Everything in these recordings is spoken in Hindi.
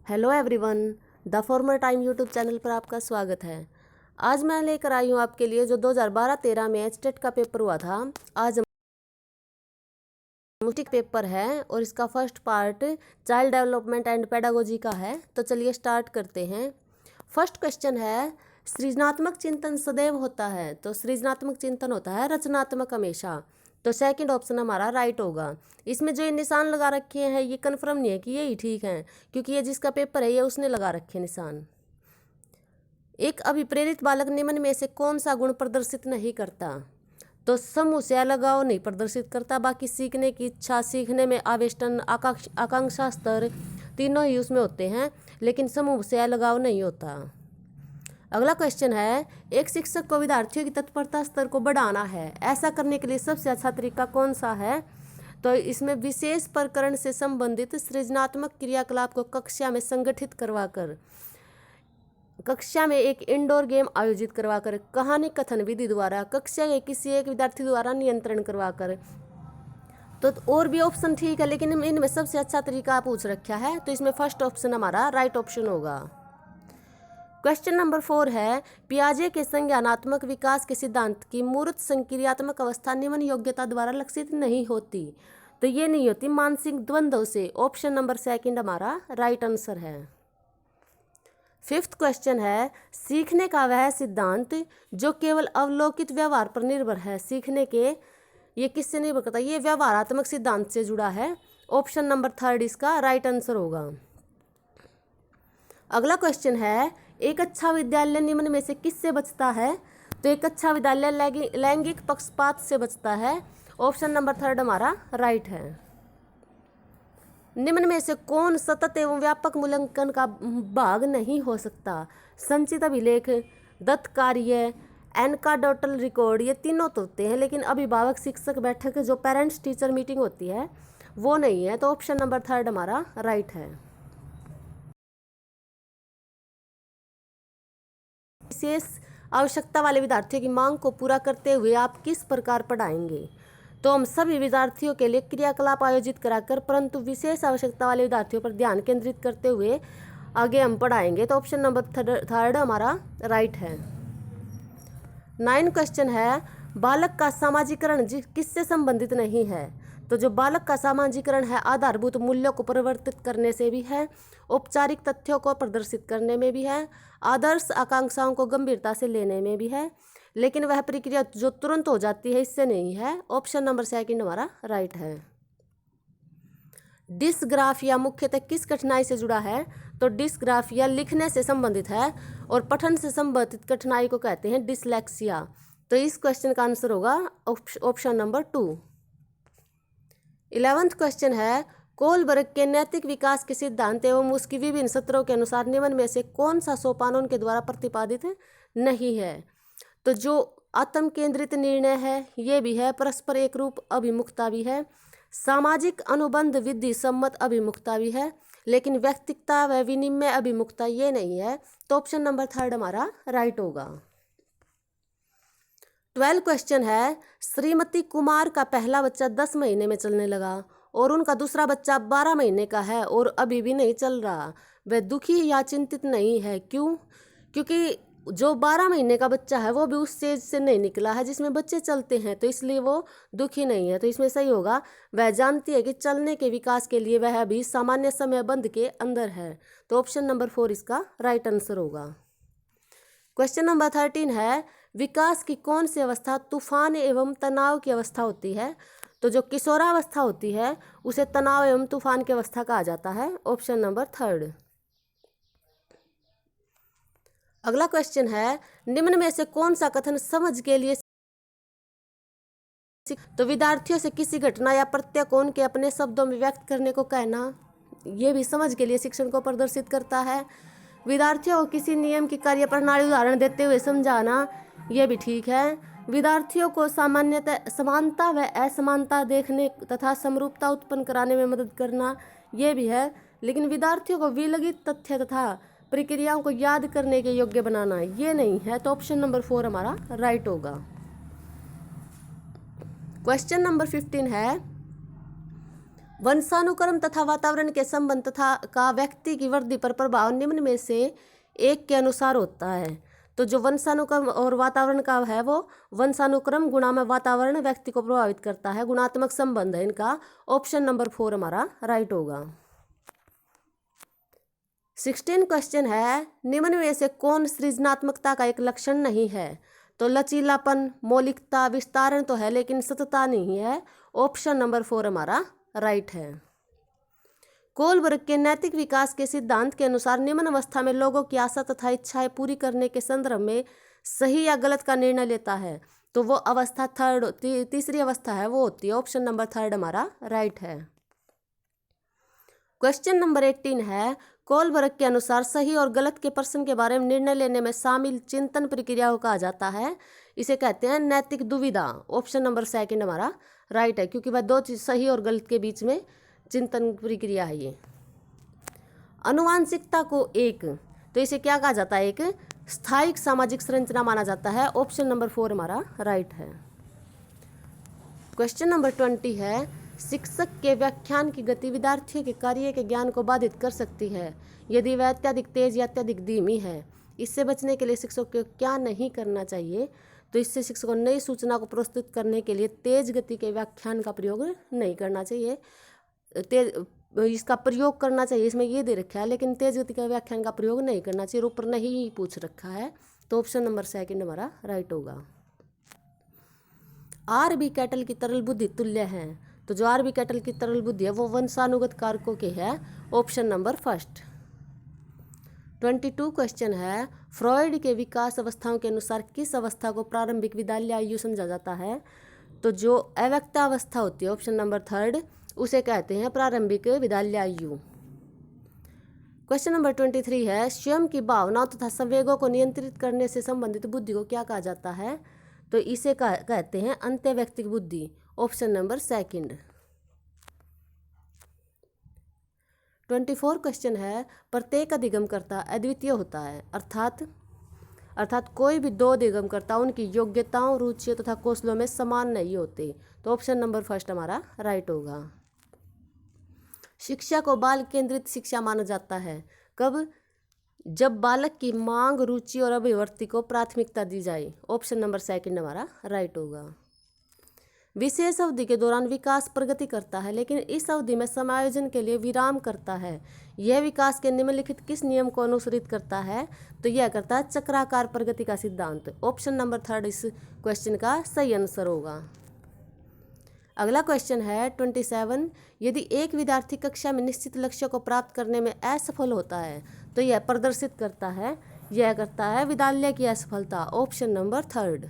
Hello everyone, the former time YouTube channel पर आपका स्वागत है। आज मैं लेकर आई हूँ आपके लिए जो 2012-13 में एचटेट का पेपर हुआ था। आज मुफ्टिक पेपर है और इसका first part child development and pedagogy का है। तो चलिए स्टार्ट करते हैं। फर्स्ट क्वेश्चन है, सृजनात्मक चिंतन सदैव होता है। तो सृजनात्मक चिंतन होता है रचनात्मक हमेशा। तो सेकंड ऑप्शन हमारा राइट होगा। इसमें जो ये निशान लगा रखे हैं ये कन्फर्म नहीं है कि यही ठीक है, क्योंकि ये जिसका पेपर है ये उसने लगा रखे निशान। एक अभिप्रेरित बालक निम्न में से कौन सा गुण प्रदर्शित नहीं करता। तो समूह से लगाव नहीं प्रदर्शित करता, बाकी सीखने की इच्छा, सीखने में आवेष्टन, आकांक्षा स्तर तीनों ही उसमें होते हैं, लेकिन समूह से लगाव नहीं होता। अगला क्वेश्चन है, एक शिक्षक को विद्यार्थियों की तत्परता स्तर को बढ़ाना है, ऐसा करने के लिए सबसे अच्छा तरीका कौन सा है। तो इसमें विशेष प्रकरण से संबंधित सृजनात्मक क्रियाकलाप को कक्षा में संगठित करवाकर, कक्षा में एक इंडोर गेम आयोजित करवाकर, कहानी कथन विधि द्वारा, कक्षा के किसी एक विद्यार्थी द्वारा नियंत्रण करवाकर। तो और भी ऑप्शन ठीक है, लेकिन इनमें सबसे अच्छा तरीका पूछ रखा है, तो इसमें फर्स्ट ऑप्शन हमारा राइट ऑप्शन होगा। क्वेश्चन नंबर 4 है, पियाजे के संज्ञानात्मक विकास के सिद्धांत की मूर्त संक्रियात्मक अवस्था निम्न योग्यता द्वारा लक्षित नहीं होती। तो ये नहीं होती मानसिक द्वंद्व से। ऑप्शन नंबर सेकंड हमारा राइट आंसर है। फिफ्थ क्वेश्चन है, सीखने का वह सिद्धांत जो केवल अवलोकित व्यवहार पर निर्भर है, सीखने के ये किससे निर्भर करता है, ये व्यवहारात्मक सिद्धांत से जुड़ा है। ऑप्शन नंबर थर्ड इसका राइट आंसर होगा। अगला क्वेश्चन है, एक अच्छा विद्यालय निम्न में से किससे बचता है। तो एक अच्छा विद्यालय लैंगिक पक्षपात से बचता है। ऑप्शन नंबर थर्ड हमारा राइट है। निम्न में से कौन सतत एवं व्यापक मूल्यांकन का भाग नहीं हो सकता। संचित अभिलेख, दत्त कार्य, एनकाडोटल रिकॉर्ड, ये तीनों तो होते हैं, लेकिन अभिभावक शिक्षक बैठक जो पेरेंट्स टीचर मीटिंग होती है वो नहीं है। तो ऑप्शन नंबर थर्ड हमारा राइट है। विशेष आवश्यकता वाले विद्यार्थियों की मांग को पूरा करते हुए आप किस प्रकार पढ़ाएंगे। तो हम सभी विद्यार्थियों के लिए क्रियाकलाप आयोजित कराकर, परंतु विशेष आवश्यकता वाले विद्यार्थियों पर ध्यान केंद्रित करते हुए आगे हम पढ़ाएंगे। तो ऑप्शन नंबर थर्ड हमारा राइट है। 9 क्वेश्चन है, बालक का सामाजिकरण किससे संबंधित नहीं है। तो जो बालक का सामाजिकरण है आधारभूत मूल्यों को परिवर्तित करने से भी है, औपचारिक तथ्यों को प्रदर्शित करने में भी है, आदर्श आकांक्षाओं को गंभीरता से लेने में भी है, लेकिन वह प्रक्रिया जो तुरंत हो जाती है इससे नहीं है। ऑप्शन नंबर सेकंड हमारा राइट है। डिस्ग्राफिया मुख्यतः किस कठिनाई से जुड़ा है। तो डिस्ग्राफिया लिखने से संबंधित है और पठन से संबंधित कठिनाई को कहते हैं डिसलेक्सिया। तो इस क्वेश्चन का आंसर होगा ऑप्शन नंबर 2। 11th क्वेश्चन है, कोलबर्ग के नैतिक विकास के सिद्धांत एवं उसकी विभिन्न सत्रों के अनुसार निम्न में से कौन सा सोपान उनके द्वारा प्रतिपादित नहीं है। तो जो आत्म केंद्रित निर्णय है ये भी है, परस्पर एक रूप अभिमुखता भी है, सामाजिक अनुबंध विधि सम्मत अभिमुखता भी है, लेकिन व्यक्तिगता व विनिमय अभिमुखता ये नहीं है। तो ऑप्शन नंबर थर्ड हमारा राइट होगा। 12 क्वेश्चन है, श्रीमती कुमार का पहला बच्चा 10 महीने में चलने लगा और उनका दूसरा बच्चा 12 महीने का है और अभी भी नहीं चल रहा, वह दुखी या चिंतित नहीं है, क्यों। क्योंकि जो 12 महीने का बच्चा है वो भी उस स्टेज से नहीं निकला है जिसमें बच्चे चलते हैं, तो इसलिए वो दुखी नहीं है। तो इसमें सही होगा, वह जानती है कि चलने के विकास के लिए वह भी सामान्य समय बंध के अंदर है। तो ऑप्शन नंबर 4 इसका राइट आंसर होगा। क्वेश्चन नंबर 13 है, विकास की कौन सी अवस्था तूफान एवं तनाव की अवस्था होती है। तो जो किशोरावस्था होती है उसे तनाव एवं तूफान की अवस्था कहा जाता है। Option number third. अगला क्वेश्चन है, निम्न में से कौन सा कथन समझ के लिए। तो विद्यार्थियों से किसी घटना या प्रत्यय को उनके अपने शब्दों में व्यक्त करने को कहना, यह भी समझ के लिए शिक्षण को प्रदर्शित करता है। विद्यार्थियों को किसी नियम की कार्य प्रणाली उदाहरण देते हुए समझाना, यह भी ठीक है। विद्यार्थियों को सामान्यतः समानता व असमानता देखने तथा समरूपता उत्पन्न कराने में मदद करना, यह भी है, लेकिन विद्यार्थियों को विलगित तथ्य तथा प्रक्रियाओं को याद करने के योग्य बनाना, ये नहीं है। तो ऑप्शन नंबर 4 हमारा राइट होगा। क्वेश्चन नंबर 15 है, वंशानुक्रम तथा वातावरण के संबंध तथा का व्यक्ति की वृद्धि पर प्रभाव निम्न में से एक के अनुसार होता है। तो जो वंशानुक्रम और वातावरण का है वो वंशानुक्रम गुणा में वातावरण व्यक्ति को प्रभावित करता है, गुणात्मक संबंध है इनका। ऑप्शन नंबर 4 हमारा राइट होगा। 16 क्वेश्चन है, निम्न में से कौन सृजनात्मकता का एक लक्षण नहीं है? तो लचीलापन, मौलिकता, विस्तारण तो है लेकिन सततता नहीं है। ऑप्शन नंबर 4 हमारा राइट है। कोलबर्ग के नैतिक विकास के सिद्धांत के अनुसार निम्न अवस्था में लोगों की आशा तथा इच्छाएं पूरी करने के संदर्भ में सही या गलत का निर्णय लेता है। तो वो अवस्था तीसरी अवस्था है वो होती है। ऑप्शन नंबर 3 हमारा राइट है। क्वेश्चन नंबर 18 है, कोलबर्ग के अनुसार सही और गलत के प्रश्न के बारे में निर्णय लेने में शामिल चिंतन प्रक्रिया को कहा जाता है। इसे कहते हैं नैतिक दुविधा। ऑप्शन नंबर 2 हमारा राइट है, क्योंकि वह दो चीज सही और गलत के बीच में चिंतन प्रक्रिया है ये। अनुवांशिकता को एक, तो इसे क्या कहा जाता है? एक स्थायी सामाजिक संरचना माना जाता है। ऑप्शन नंबर 4 हमारा राइट है। क्वेश्चन नंबर 20 है, शिक्षक के व्याख्यान की गति विद्यार्थियों के कार्य के ज्ञान को बाधित कर सकती है यदि वह अत्यधिक तेज या अत्यधिक धीमी है। इससे बचने के लिए शिक्षक को क्या नहीं करना चाहिए? तो इससे शिक्षक को नई सूचना को प्रस्तुत करने के लिए तेज गति के व्याख्यान का प्रयोग नहीं करना चाहिए। इसका प्रयोग करना चाहिए, इसमें ये दे रखा है, लेकिन तेज गति का व्याख्यान का प्रयोग नहीं करना चाहिए। ऊपर नहीं पूछ रखा है, तो ऑप्शन नंबर 2 हमारा राइट होगा। आर.बी. कैटल की तरल बुद्धि तुल्य है। तो जो आर.बी. कैटल की तरल बुद्धि है वो वंशानुगत कारकों के है। Option number 1। 22 क्वेश्चन है, फ्रॉइड के विकास अवस्थाओं के अनुसार किस अवस्था को प्रारंभिक विद्यालय आयु समझा जाता है? तो जो अव्यक्त अवस्था होती है, ऑप्शन नंबर 3, उसे कहते हैं प्रारंभिक विद्यालय आयु। क्वेश्चन नंबर 23 है, स्वयं की भावनाओं तथा संवेगों को नियंत्रित करने से संबंधित बुद्धि को क्या कहा जाता है? तो इसे कहते हैं अंतर्वैयक्तिक बुद्धि। Option number 2। 24 क्वेश्चन है, प्रत्येक अधिगमकर्ता अद्वितीय होता है, अर्थात कोई भी दो अधिगमकर्ता उनकी योग्यताओं, रुचियों तथा कौशलों में समान नहीं होते। तो ऑप्शन नंबर 1 हमारा राइट होगा। शिक्षा को बाल केंद्रित शिक्षा माना जाता है कब? जब बालक की मांग, रुचि और अभिव्यक्ति को प्राथमिकता दी जाए। ऑप्शन नंबर 2 हमारा राइट होगा। विशेष अवधि के दौरान विकास प्रगति करता है लेकिन इस अवधि में समायोजन के लिए विराम करता है। यह विकास के निम्नलिखित किस नियम को अनुसरित करता है? तो यह करता है चक्राकार प्रगति का सिद्धांत। ऑप्शन नंबर 3 इस क्वेश्चन का सही आंसर होगा। अगला क्वेश्चन है 27, यदि एक विद्यार्थी कक्षा में निश्चित लक्ष्य को प्राप्त करने में असफल होता है तो यह प्रदर्शित करता है विद्यालय की असफलता। Option number 3।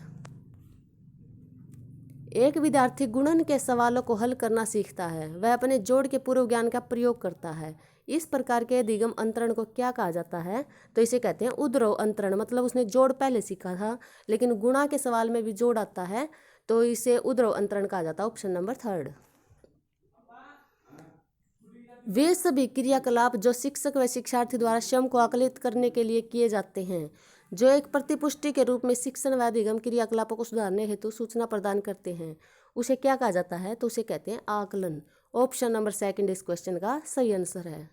एक विद्यार्थी गुणन के सवालों को हल करना सीखता है, वह अपने जोड़ के पूर्व ज्ञान का प्रयोग करता है। इस प्रकार के अधिगम अंतरण को क्या कहा जाता है? तो इसे कहते हैं उद्भव अंतरण। मतलब उसने जोड़ पहले सीखा था लेकिन गुणा के सवाल में भी जोड़ आता है, तो इसे उद्भव अंतरण कहा जाता है। Option number 3। वे सभी क्रियाकलाप जो शिक्षक व शिक्षार्थी द्वारा स्वयं को आकलित करने के लिए किए जाते हैं, जो एक प्रतिपुष्टि के रूप में शिक्षण व अधिगम क्रियाकलापों को सुधारने हेतु सूचना प्रदान करते हैं, उसे क्या कहा जाता है? तो उसे कहते हैं आकलन। ऑप्शन नंबर 2 इस क्वेश्चन का सही आंसर है।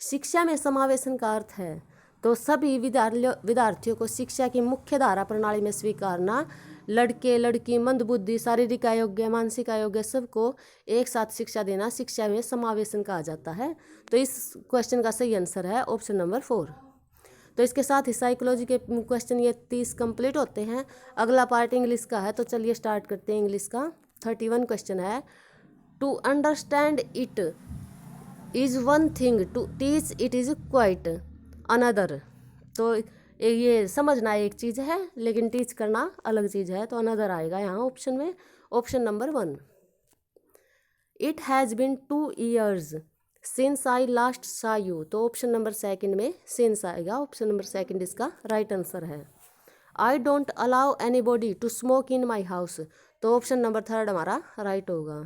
शिक्षा में समावेशन का अर्थ है तो सभी विद्यार्थियों को शिक्षा की मुख्य धारा प्रणाली में स्वीकारना, लड़के लड़की, मंदबुद्धि, शारीरिक अयोग्य, मानसिक अयोग्य, सबको एक साथ शिक्षा देना शिक्षा में समावेशन कहा जाता है। तो इस क्वेश्चन का सही आंसर है ऑप्शन नंबर 4। तो इसके साथ ही साइकोलॉजी के क्वेश्चन ये 30 कंप्लीट होते हैं। अगला पार्ट इंग्लिश का है, तो चलिए स्टार्ट करते हैं इंग्लिश का। 31 क्वेश्चन है, to understand it is one thing, to teach it is quite another. तो ये समझना एक चीज़ है लेकिन टीच करना अलग चीज़ है, तो अनदर आएगा यहाँ ऑप्शन में। Option number 1। It has been 2 years since I last सा यू, तो ऑप्शन नंबर 2 में सिंस आएगा। ऑप्शन नंबर 2 इसका राइट आंसर है। I don't allow anybody to smoke in my house, तो ऑप्शन नंबर 3 हमारा राइट होगा।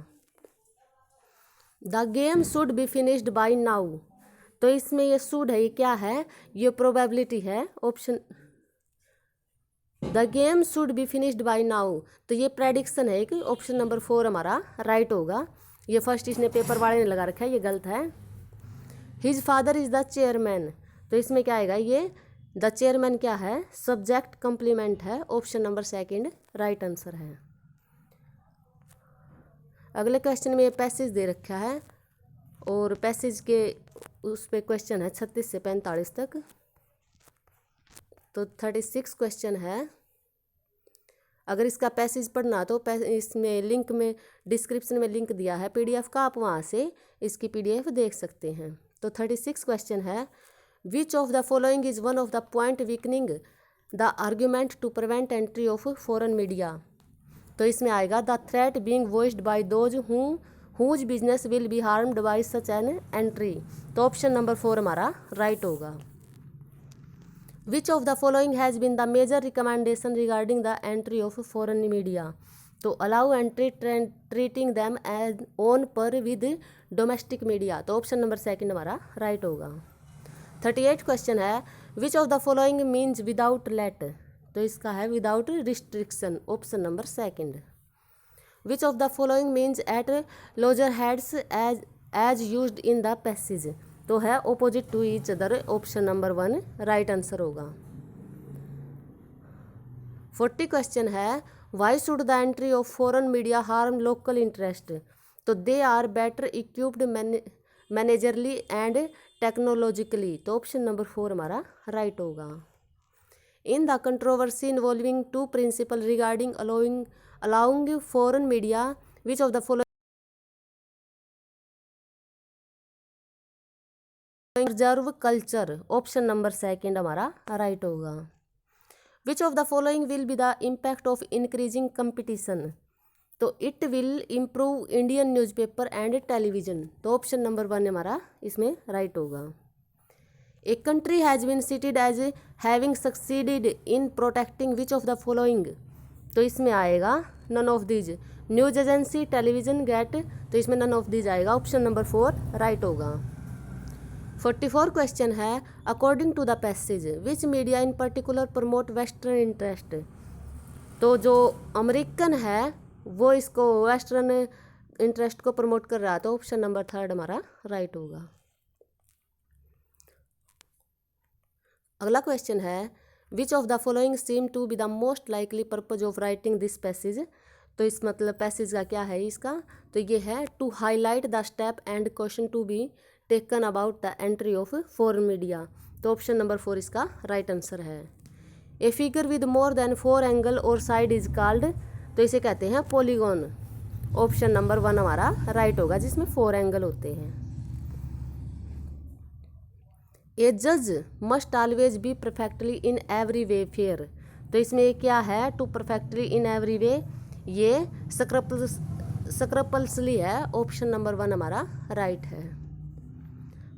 The game should be finished by now, तो इसमें ये शुड है, ये क्या है? ये प्रोबेबिलिटी है। Option the game should be finished by now, तो ये प्रेडिक्शन है कि ऑप्शन नंबर 4 हमारा राइट होगा। ये फर्स्ट इसने पेपर वाले ने लगा रखा है, ये गलत है। His father is the chairman, तो इसमें क्या आएगा, ये द चेयरमैन क्या है, सब्जेक्ट कंप्लीमेंट है, option number second right answer है। अगले क्वेश्चन में पैसेज दे रखा है और पैसेज के उस पे क्वेश्चन है 36 से 45 तक। तो 36 क्वेश्चन है। अगर इसका पैसेज पढ़ना तो इसमें लिंक में डिस्क्रिप्शन में लिंक दिया है पीडीएफ का, आप वहाँ से इसकी पीडीएफ देख सकते हैं। तो 36 क्वेश्चन है, which of the following is one of the point weakening the argument to prevent entry of foreign media. तो इसमें आएगा the threat being voiced by those whose business will be harmed by such an entry. तो ऑप्शन नंबर 4 हमारा राइट होगा। Which of the following has been the major recommendation regarding the entry of foreign media. तो allow entry treating them as on पर विद डोमेस्टिक मीडिया। तो ऑप्शन नंबर सेकंड हमारा राइट होगा। 38 क्वेश्चन है, which of the following means without let. तो इसका है without restriction, option number second. Which of the following means at loggerheads as used in the passage. तो है opposite to each other, option number 1 right answer होगा। 40 क्वेश्चन है, why should the entry of foreign media harm local interest. तो they are better equipped managerially and technologically. तो ऑप्शन नंबर 4 हमारा राइट होगा। In the controversy involving two principle regarding allowing foreign media, which of the following preserve culture. Option number second हमारा राइट होगा। Which of the following will be the impact of increasing competition. तो it will improve Indian newspaper and television. तो ऑप्शन नंबर 1 हमारा इसमें राइट होगा। A country has been cited as having succeeded in protecting which of the following. तो इसमें आएगा none of these, news agency, television, get. तो इसमें नन ऑफ दीज आएगा, ऑप्शन नंबर 4 राइट होगा। 44 क्वेश्चन है, according to the passage which media in particular promote western interest. तो जो अमेरिकन है वो इसको वेस्टर्न इंटरेस्ट को प्रमोट कर रहा है। तो ऑप्शन नंबर 3 हमारा राइट होगा। अगला क्वेश्चन है, which of the following seem to be the most likely purpose of writing this passage. तो इस मतलब पैसेज का क्या है इसका, तो ये है to highlight the step and question to be taken about the entry of foreign media. तो ऑप्शन नंबर 4 इसका राइट आंसर है। A figure with more than 4 angle और साइड इज कॉल्ड। तो इसे कहते हैं पॉलीगॉन। ऑप्शन नंबर 1 हमारा राइट होगा, जिसमें 4 एंगल होते हैं। ए जज must always be perfectly in every way fair. तो इसमें क्या है, to perfectly in every way, ये स्क्रपल्सली है। ऑप्शन नंबर 1 हमारा राइट है।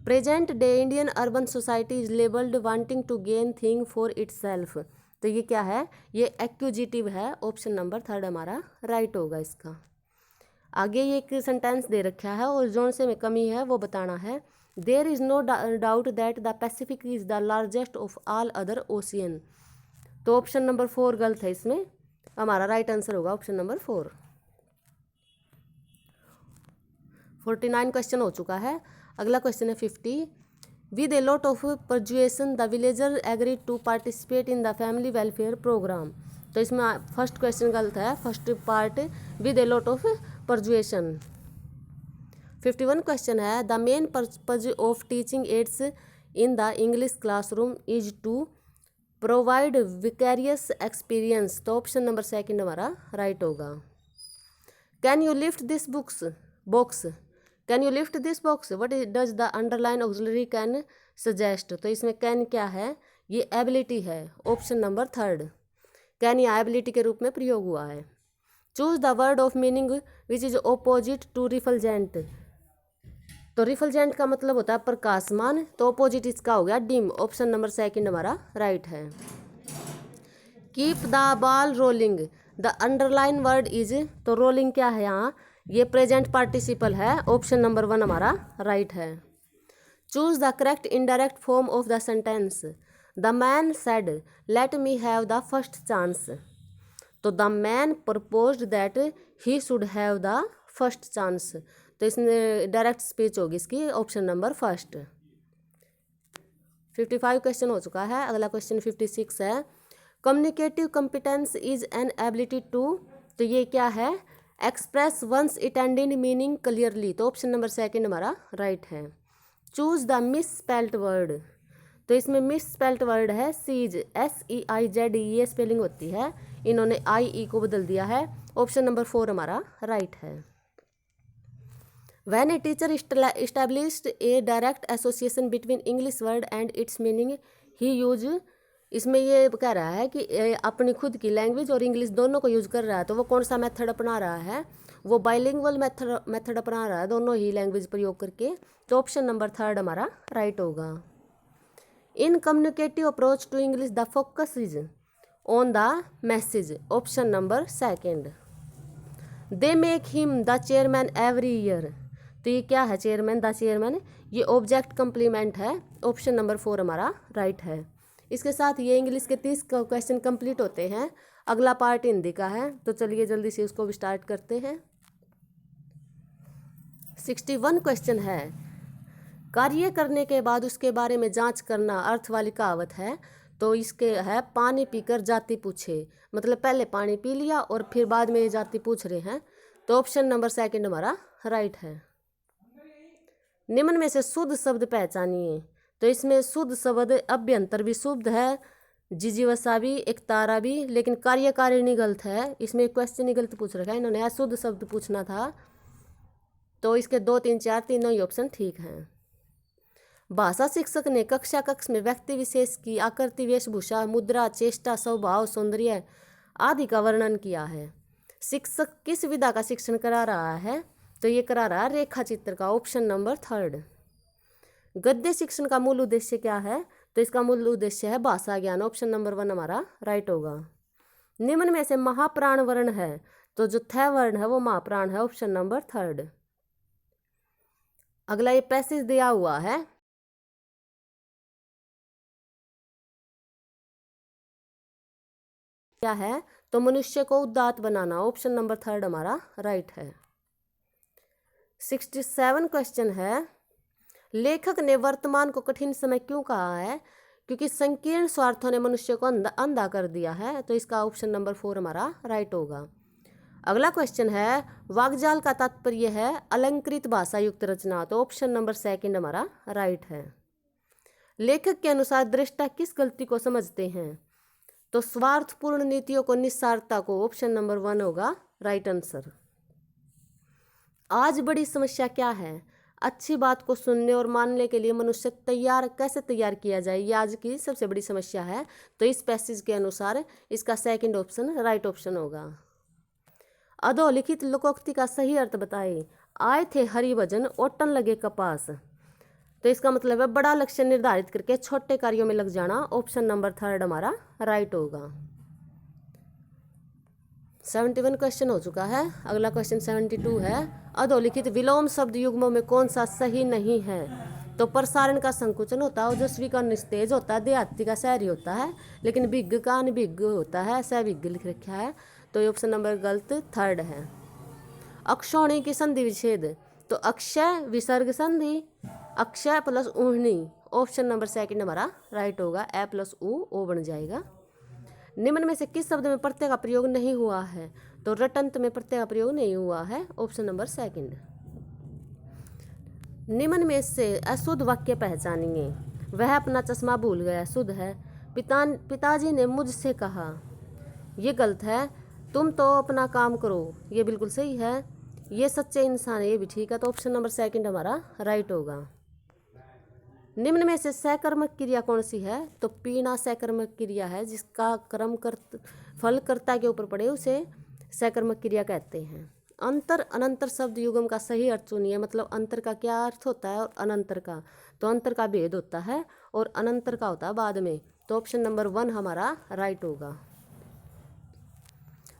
Present day Indian urban society is labelled wanting to gain thing for itself. तो ये क्या है, ये एक्यूजिटिव है। ऑप्शन नंबर 3 हमारा राइट होगा इसका। आगे ये एक सेंटेंस दे रखा है और जोन से में कमी है वो बताना है। There is no doubt that the Pacific is the largest of all other ocean. तो ऑप्शन नंबर 4 गलत है, इसमें हमारा राइट आंसर होगा ऑप्शन नंबर 4। 49 क्वेश्चन हो चुका है। अगला क्वेश्चन है 50। With a lot of persuasion the villager agreed to participate in the family welfare programme. तो इसमें फर्स्ट क्वेश्चन गलत है, first part with a lot of persuasion. 51 question है, the main purpose of teaching aids in the English classroom is to provide vicarious experience. तो ऑप्शन नंबर 2 हमारा राइट होगा। Can you lift this box can you lift this box what does the underline auxiliary can suggest. तो इसमें कैन क्या है, ये एबिलिटी है। ऑप्शन नंबर 3 कैन या एबिलिटी के रूप में प्रयोग हुआ है। Choose the word of meaning which is opposite to रिफल्जेंट। तो रिफल्जेंट का मतलब होता है प्रकाशमान, तो ऑपोजिट इसका हो गया डिम। ऑप्शन नंबर 2 हमारा राइट है। Keep the ball rolling the underline word is. तो रोलिंग क्या है यहाँ, ये प्रेजेंट पार्टिसिपल है। ऑप्शन नंबर 1 हमारा राइट है। Choose the correct indirect form of the sentence. The man said let me have the first chance. तो the man proposed that he should have the first chance. तो इसमें डायरेक्ट स्पीच होगी इसकी ऑप्शन नंबर फर्स्ट। 55 क्वेश्चन हो चुका है। अगला क्वेश्चन 56 है। Communicative competence is an ability to, तो ये क्या है, express one's intended meaning clearly, तो ऑप्शन नंबर सेकंड हमारा राइट है। Choose the misspelt word, तो इसमें मिस स्पेल्ट वर्ड है सीज, SEIZ, ये स्पेलिंग होती है, इन्होंने IE को बदल दिया है, ऑप्शन नंबर 4 हमारा राइट है। When a teacher established a direct association between English word and its meaning, he used, इसमें ये कह रहा है कि अपनी खुद की लैंग्वेज और इंग्लिश दोनों को यूज कर रहा है, तो वो कौन सा मेथड अपना रहा है, वो बाइलिंगुअल मेथड अपना रहा है, दोनों ही लैंग्वेज प्रयोग करके, तो ऑप्शन नंबर 3 हमारा राइट होगा। In communicative approach to English the focus is on the message, option number second. They make him the chairman every year, तो ये क्या है चेयरमैन, द चेयरमैन, ये ऑब्जेक्ट कंप्लीमेंट है, ऑप्शन नंबर 4 हमारा राइट है। इसके साथ ये इंग्लिश के 30 क्वेश्चन कंप्लीट होते हैं। अगला पार्ट हिंदी का है, तो चलिए जल्दी से उसको भी स्टार्ट करते हैं। 61 क्वेश्चन है। कार्य करने के बाद उसके बारे में जांच करना अर्थ वाली कहावत है, तो इसके है पानी पीकर जाति पूछे, मतलब पहले पानी पी लिया और फिर बाद में ये जाति पूछ रहे हैं, तो ऑप्शन नंबर सेकंड हमारा राइट है। निम्न में से शुद्ध शब्द पहचानिए, तो इसमें शुद्ध शब्द अभ्यंतर भी शुद्ध है, जिजीवसा भी, एक तारा भी, लेकिन कार्यकारिणी गलत है, इसमें क्वेश्चन ही गलत पूछ रखा है इन्होंने, अशुद्ध शब्द पूछना था, तो इसके 2, 3, 4 तीनों ही ऑप्शन ठीक हैं। भाषा शिक्षक ने कक्ष में व्यक्ति विशेष की आकृति, वेशभूषा, मुद्रा, चेष्टा, स्वभाव, सौंदर्य आदि का वर्णन किया है। शिक्षक किस विधा का शिक्षण करा रहा है, तो ये करा रहा है रेखा चित्र का, ऑप्शन नंबर 3। गद्य शिक्षण का मूल उद्देश्य क्या है, तो इसका मूल उद्देश्य है भाषा ज्ञान, ऑप्शन नंबर 1 हमारा राइट होगा। निम्न में से महाप्राण वर्ण है, तो जो थ वर्ण है वो महाप्राण है, ऑप्शन नंबर 3। अगला ये पैसेज दिया हुआ है, क्या है, तो मनुष्य को उदात्त बनाना, ऑप्शन नंबर 3 हमारा राइट है। 67 क्वेश्चन है। लेखक ने वर्तमान को कठिन समय क्यों कहा है, क्योंकि संकीर्ण स्वार्थों ने मनुष्य को अंधा कर दिया है, तो इसका ऑप्शन नंबर 4 हमारा राइट होगा। अगला क्वेश्चन है, वाग्जाल का तात्पर्य है अलंकृत भाषा युक्त रचना, तो ऑप्शन नंबर सेकंड हमारा राइट है। लेखक के अनुसार दृष्टा किस गलती को समझते हैं, तो स्वार्थपूर्ण नीतियों को, निस्सारता को, ऑप्शन नंबर 1 होगा राइट आंसर। आज बड़ी समस्या क्या है, अच्छी बात को सुनने और मानने के लिए मनुष्य कैसे तैयार किया जाए, ये आज की सबसे बड़ी समस्या है, तो इस पैसेज के अनुसार इसका सेकंड ऑप्शन राइट ऑप्शन होगा। अधोलिखित लोकोक्ति का सही अर्थ बताए। आए थे हरि भजन ओटन लगे कपास, तो इसका मतलब है बड़ा लक्ष्य निर्धारित करके छोटे कार्यों में लग जाना, ऑप्शन नंबर 3 हमारा राइट होगा। 71 क्वेश्चन हो चुका है। अगला क्वेश्चन 72 है। अधोलिखित विलोम शब्द युग्मों में कौन सा सही नहीं है, तो प्रसारण का संकुचन होता है, ओजस्वी का निस्तेज होता है, देहाती का शहरी होता है, लेकिन विज्ञ का अनभिज्ञ होता है, सविज्ञ लिख रखा है, तो ये ऑप्शन नंबर गलत 3 है। अक्षौणी की संधि विच्छेद, तो अक्षय विसर्ग संधि, अक्षय प्लस ऊहनी, ऑप्शन नंबर सेकंड हमारा राइट होगा, ए प्लस ओ बन जाएगा। निम्न में से किस शब्द में प्रत्यय का प्रयोग नहीं हुआ है, तो रटंत में प्रत्यय का प्रयोग नहीं हुआ है, ऑप्शन नंबर सेकंड। निम्न में से अशुद्ध वाक्य पहचानिए। वह अपना चश्मा भूल गया, शुद्ध है। पिताजी ने मुझसे कहा, ये गलत है। तुम तो अपना काम करो, ये बिल्कुल सही है। ये सच्चे इंसान है, ये भी ठीक है, तो ऑप्शन नंबर सेकंड हमारा राइट होगा। निम्न में से सकर्मक क्रिया कौन सी है, तो पीना सकर्मक क्रिया है, जिसका क्रम फल कर्ता के ऊपर पड़े उसे सकर्मक क्रिया कहते हैं। अंतर अनंतर शब्द युगम का सही अर्थ चुनिए, मतलब अंतर का क्या अर्थ होता है और अनंतर का, तो अंतर का भेद होता है और अनंतर का होता है बाद में, तो ऑप्शन नंबर 1 हमारा राइट होगा।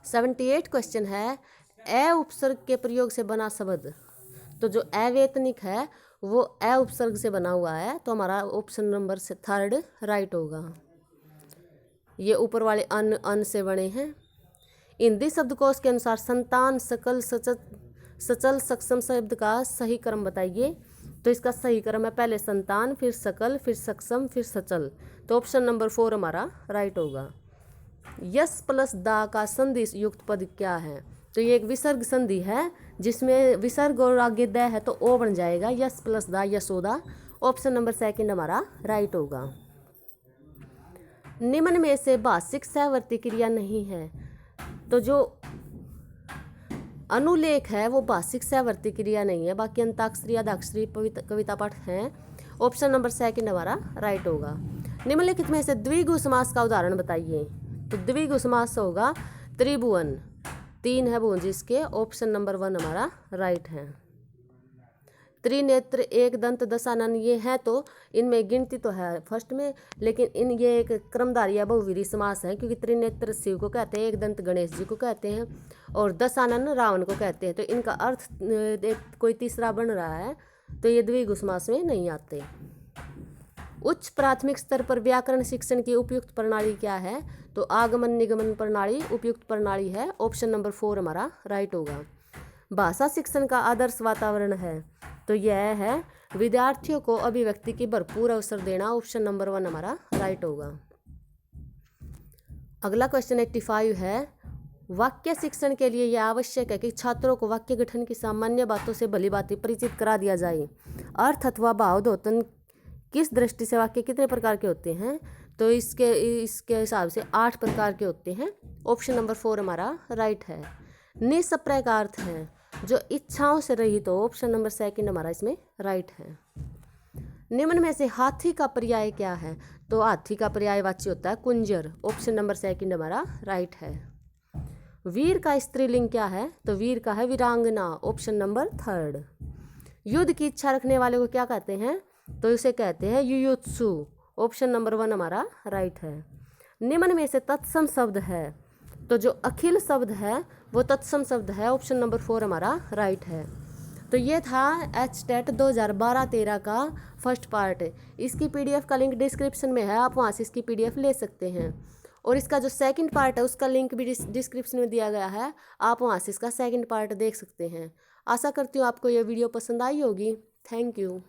78 क्वेश्चन है। ए उपसर्ग के प्रयोग से बना शब्द, तो जो अवेतनिक है वो ए उपसर्ग से बना हुआ है, तो हमारा ऑप्शन नंबर से 3 राइट होगा। ये ऊपर वाले अन से बने हैं। हिंदी शब्दकोश के अनुसार संतान, सकल, सचत, सचल सक्षम शब्द का सही क्रम बताइए। तो इसका सही क्रम है पहले संतान, फिर सकल, फिर सक्षम, फिर सचल। तो ऑप्शन नंबर 4 हमारा राइट होगा। यस प्लस दा का संधि युक्त पद क्या है? तो ये एक विसर्ग संधि है जिसमें विसर्ग और आगे द है तो ओ बन जाएगा, यस प्लस दा यशोदा। ऑप्शन नंबर 2 हमारा राइट होगा। निम्न में से भाषिक सहवर्ती क्रिया नहीं है। तो जो अनुलेख है वो भाषिक सहवर्ती क्रिया नहीं है, बाकी अंताक्षरी, आद्याक्षरी, कविता पाठ हैं। ऑप्शन नंबर 2 हमारा राइट होगा। निम्नलिखित में से द्विगु समास का उदाहरण बताइए। तो द्विगु समास होगा त्रिभुवन, 3 है भुवन जिसके। ऑप्शन नंबर 1 हमारा राइट है। त्रिनेत्र, एक दंत, दशानन ये है तो इनमें गिनती तो है फर्स्ट में, लेकिन ये एक क्रमधारी या बहुवीरी समास है, क्योंकि त्रिनेत्र शिव को कहते हैं, एक दंत गणेश जी को कहते हैं और दशानन रावण को कहते हैं। तो इनका अर्थ कोई तीसरा बन रहा है, तो ये द्विगु समास में नहीं आते। उच्च प्राथमिक स्तर पर व्याकरण शिक्षण की उपयुक्त प्रणाली क्या है? तो आगमन निगमन प्रणाली उपयुक्त प्रणाली है। ऑप्शन नंबर 4 हमारा राइट होगा। भाषा शिक्षण का आदर्श वातावरण है, तो यह है विद्यार्थियों को अभिव्यक्ति की भरपूर अवसर देना। ऑप्शन नंबर 1 हमारा राइट होगा। अगला क्वेश्चन 85 है, वाक्य शिक्षण के लिए यह आवश्यक है कि छात्रों को वाक्य गठन की सामान्य बातों से भली भांति परिचित करा दिया जाए। अर्थ अथवा भावद्योतन किस दृष्टि से वाक्य कितने प्रकार के होते हैं? तो इसके हिसाब से 8 प्रकार के होते हैं। ऑप्शन नंबर 4 हमारा राइट है। निष्प्रय का अर्थ है जो इच्छाओं से रहित हो। ऑप्शन नंबर 2 हमारा इसमें राइट है। निम्न में से हाथी का पर्याय क्या है? तो हाथी का पर्यायवाची होता है कुंजर। ऑप्शन नंबर 2 हमारा राइट है। वीर का स्त्रीलिंग क्या है? तो वीर का है वीरांगना। Option number 3। युद्ध की इच्छा रखने वाले को क्या कहते हैं? तो इसे कहते हैं युयुत्सु। ऑप्शन नंबर 1 हमारा राइट है। निम्न में से तत्सम शब्द है, तो जो अखिल शब्द है वो तत्सम शब्द है। ऑप्शन नंबर 4 हमारा राइट है। तो ये था HTET 2012-13 का फर्स्ट पार्ट। इसकी PDF का लिंक डिस्क्रिप्शन में है, आप वहाँ से इसकी PDF ले सकते हैं। और इसका जो सेकंड पार्ट है उसका लिंक भी डिस्क्रिप्शन में दिया गया है, आप वहाँ से इसका सेकंड पार्ट देख सकते हैं। आशा करती हूँ आपको ये वीडियो पसंद आई होगी। Thank you.